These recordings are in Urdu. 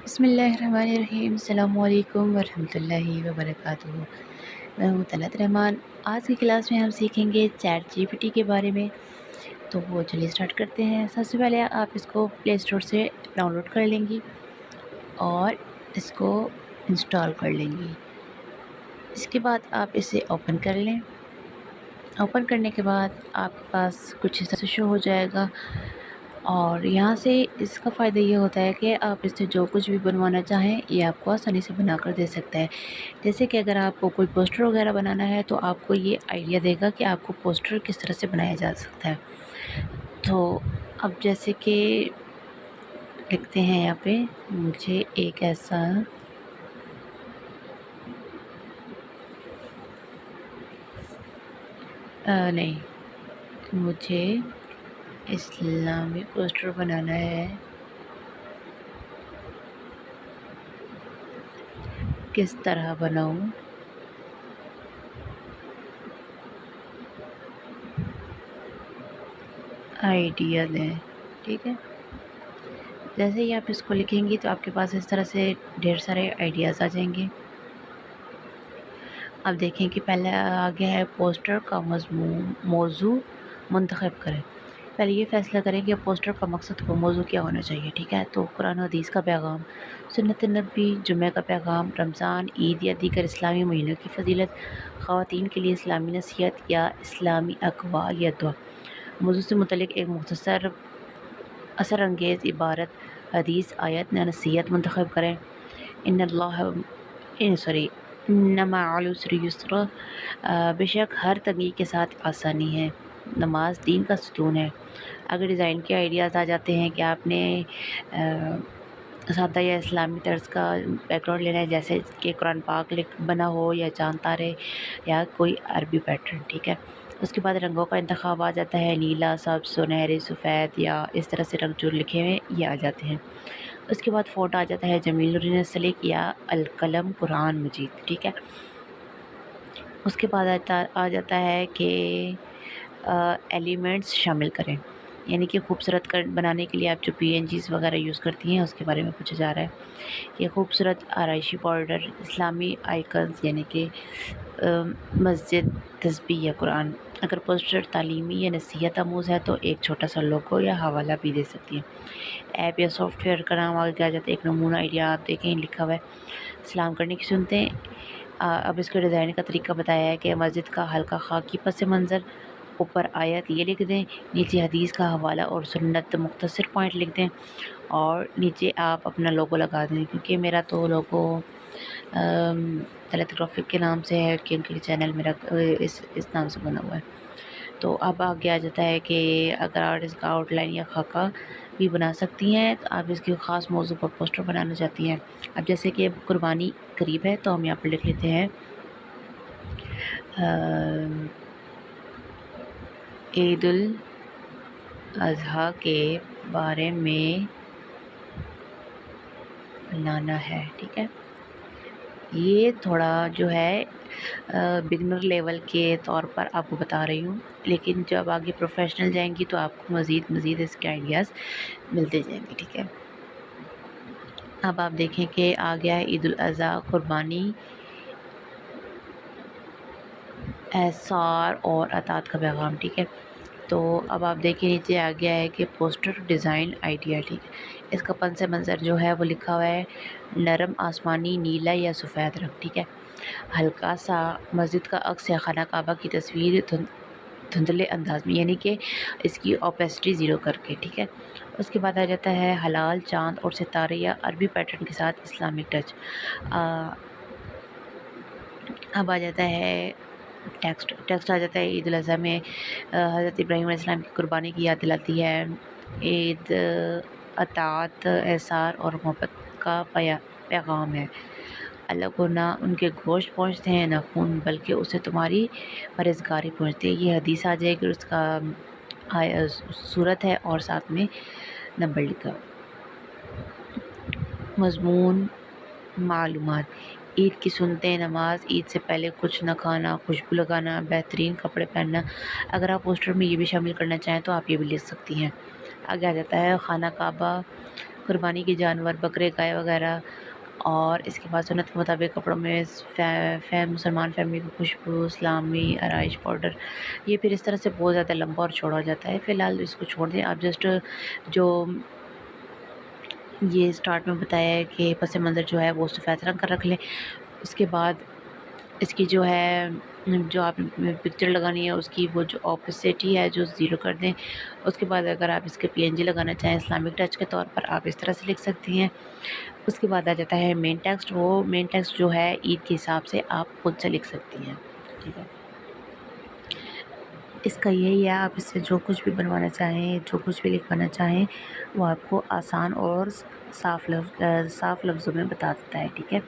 بسم اللہ الرحمن الرحیم، السلام علیکم ورحمۃ اللہ وبرکاتہ۔ میں ہوں طلعت رحمان۔ آج کی کلاس میں ہم سیکھیں گے چیٹ جی پی ٹی کے بارے میں۔ تو وہ چلیے اسٹارٹ کرتے ہیں۔ سب سے پہلے آپ اس کو پلے اسٹور سے ڈاؤن لوڈ کر لیں گی اور اس کو انسٹال کر لیں گی۔ اس کے بعد آپ اسے اوپن کر لیں۔ اوپن کرنے کے بعد آپ کے پاس کچھ اس طرح سے شو ہو جائے گا، اور یہاں سے اس کا فائدہ یہ ہوتا ہے کہ آپ اس سے جو کچھ بھی بنوانا چاہیں یہ آپ کو آسانی سے بنا کر دے سکتا ہے۔ جیسے کہ اگر آپ کو کوئی پوسٹر وغیرہ بنانا ہے تو آپ کو یہ آئیڈیا دے گا کہ آپ کو پوسٹر کس طرح سے بنایا جا سکتا ہے۔ تو اب جیسے کہ لکھتے ہیں یہاں پہ، مجھے ایک ایسا نہیں، مجھے اسلامی پوسٹر بنانا ہے، کس طرح بناؤں؟ آئیڈیا دیں، ٹھیک ہے۔ جیسے ہی آپ اس کو لکھیں گی تو آپ کے پاس اس طرح سے ڈھیر سارے آئیڈیاز آ جائیں گے۔ اب دیکھیں کہ پہلے آگے ہے پوسٹر کا موضوع منتخب کریں۔ پہلے یہ فیصلہ کریں کہ پوسٹر کا مقصد و موضوع کیا ہونا چاہیے، ٹھیک ہے۔ تو قرآن و حدیث کا پیغام، سنت نبی، جمعہ کا پیغام، رمضان، عید یا دیگر اسلامی مہینوں کی فضیلت، خواتین کے لیے اسلامی نصیحت یا اسلامی اقوال یا دعا۔ موضوع سے متعلق ایک مختصر اثر انگیز عبارت، حدیث، آیت یا نصیحت منتخب کریں۔ انما العسر یسرا، بے شک ہر تنگی کے ساتھ آسانی ہے۔ نماز دین کا ستون ہے۔ اگر ڈیزائن کے آئیڈیاز آ جاتے ہیں کہ آپ نے سادہ یا اسلامی طرز کا بیک گراؤنڈ لینا ہے، جیسے کہ قرآن پاک بنا ہو یا چاند تارے یا کوئی عربی پیٹرن، ٹھیک ہے۔ اس کے بعد رنگوں کا انتخاب آ جاتا ہے، نیلا، سبز، سنہری، سفید یا اس طرح سے رنگ جو لکھے ہوئے یہ آ جاتے ہیں۔ اس کے بعد فونٹ آ جاتا ہے جمیل الرین سلک یا القلم قرآن مجید، ٹھیک ہے۔ اس کے بعد آ جاتا ہے کہ ایلیمنٹس شامل کریں، یعنی کہ خوبصورت بنانے کے لیے آپ جو پی این جیز وغیرہ یوز کرتی ہیں اس کے بارے میں پوچھا جا رہا ہے کہ خوبصورت آرائشی پاؤڈر، اسلامی آئیکنز یعنی کہ مسجد، تسبیح یا قرآن۔ اگر پوسٹر تعلیمی یا نصیحت آموز ہے تو ایک چھوٹا سا لوگو یا حوالہ بھی دے سکتی ہیں۔ ایپ یا سافٹ ویئر کا نام آگے آ جاتا ہے۔ ایک نمونہ آئیڈیا آپ دیکھیں لکھا ہوا ہے، سلام کرنے کی سنتے ہیں۔ اب اس کے ڈیزائن کا طریقہ بتایا ہے کہ مسجد کا ہلکا خاکی پس منظر، اوپر آیت یہ لکھ دیں، نیچے حدیث کا حوالہ اور سنت مختصر پوائنٹ لکھ دیں، اور نیچے آپ اپنا لوگو لگا دیں۔ کیونکہ میرا تو لوگو طلعت گرافک کے نام سے ہے، کیونکہ چینل میرا اس نام سے بنا ہوا ہے۔ تو اب آگے آ جاتا ہے کہ اگر آپ اس کا آؤٹ لائن یا خاکہ بھی بنا سکتی ہیں تو آپ اس کی خاص موضوع پر پوسٹر بنانا چاہتی ہیں۔ اب جیسے کہ قربانی قریب ہے تو ہم یہاں پر لکھ لیتے ہیں عید الاضحیٰ کے بارے میں بنانا ہے، ٹھیک ہے۔ یہ تھوڑا جو ہے بگنر لیول کے طور پر آپ کو بتا رہی ہوں، لیکن جب آگے پروفیشنل جائیں گی تو آپ کو مزید اس کے آئیڈیاز ملتے جائیں گے، ٹھیک ہے۔ اب آپ دیکھیں کہ آ گیا ہے عید الاضحیٰ، قربانی، احصار اور اطاعت کا پیغام، ٹھیک ہے۔ تو اب آپ دیکھیں نیچے آ گیا ہے کہ پوسٹر ڈیزائن آئیڈیا، ٹھیک ہے۔ اس کا پس منظر جو ہے وہ لکھا ہوا ہے نرم آسمانی، نیلا یا سفید رنگ، ٹھیک ہے۔ ہلکا سا مسجد کا عکس یا خانہ کعبہ کی تصویر دھندلے انداز میں، یعنی کہ اس کی اوپیسٹی زیرو کر کے، ٹھیک ہے۔ اس کے بعد آ جاتا ہے ہلال، چاند اور ستارے یا عربی پیٹرن کے ساتھ اسلامک ٹچ۔ اب آ جاتا ہے ٹیکسٹ آ جاتا ہے عید الاضحیٰ میں حضرت ابراہیم علیہ السلام کی قربانی کی یاد دلاتی ہے۔ عید اطاعت، احصار اور محبت کا پیغام ہے۔ اللہ کو نہ ان کے گوشت پہنچتے ہیں نہ خون، بلکہ اسے تمہاری پرہیزگاری پہنچتی ہے۔ یہ حدیث آ جائے گی، اس کا صورت ہے اور ساتھ میں نمبر لکھا۔ مضمون، معلومات، عید کی سنتیں، نماز، عید سے پہلے کچھ نہ کھانا، خوشبو لگانا، بہترین کپڑے پہننا۔ اگر آپ پوسٹر میں یہ بھی شامل کرنا چاہیں تو آپ یہ بھی لکھ سکتی ہیں۔ آگے آ جاتا ہے خانہ کعبہ، قربانی کے جانور بکرے گائے وغیرہ، اور اس کے بعد سنت کے مطابق کپڑوں میں مسلمان فیملی کی خوشبو، اسلامی آرائش پاؤڈر، یہ پھر اس طرح سے بہت زیادہ لمبا اور چوڑا ہو جاتا ہے. فی الحال اس کو چھوڑ دیں آپ. جسٹ جو یہ اسٹارٹ میں بتایا ہے کہ پس منظر جو ہے وہ سفید رنگ کا رکھ لیں. اس کے بعد اس کی جو ہے جو آپ پکچر لگانی ہے اس کی وہ جو اپوسٹی ہے جو 0 کر دیں. اس کے بعد اگر آپ اس کے PNG لگانا چاہیں اسلامک ٹچ کے طور پر، آپ اس طرح سے لکھ سکتی ہیں. اس کے بعد آ جاتا ہے مین ٹیکسٹ. وہ مین ٹیکسٹ جو ہے عید کے حساب سے آپ خود سے لکھ سکتی ہیں. ٹھیک ہے، اس کا یہی ہے، آپ اس سے جو کچھ بھی بنوانا چاہیں، جو کچھ بھی لکھوانا چاہیں وہ آپ کو آسان اور صاف لفظوں میں بتا دیتا ہے. ٹھیک ہے،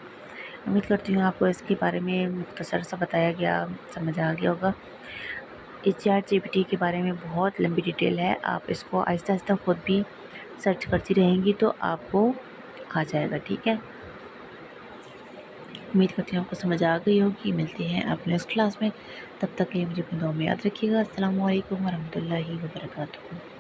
امید کرتی ہوں آپ کو اس کے بارے میں مختصر سا بتایا گیا، سمجھ آ گیا ہوگا. اس چیٹ GPT کے بارے میں بہت لمبی ڈیٹیل ہے، آپ اس کو آہستہ آہستہ خود بھی سرچ کرتی رہیں گی تو آپ کو آ جائے گا. ٹھیک ہے، امید کرتی ہوں آپ کو سمجھ آ گئی ہوگی. ملتی ہیں آپ نیکسٹ کلاس میں، تب تک کے لیے مجھے اپنی دعاؤں میں یاد رکھیے گا. السلام علیکم ورحمۃ اللہ وبرکاتہ.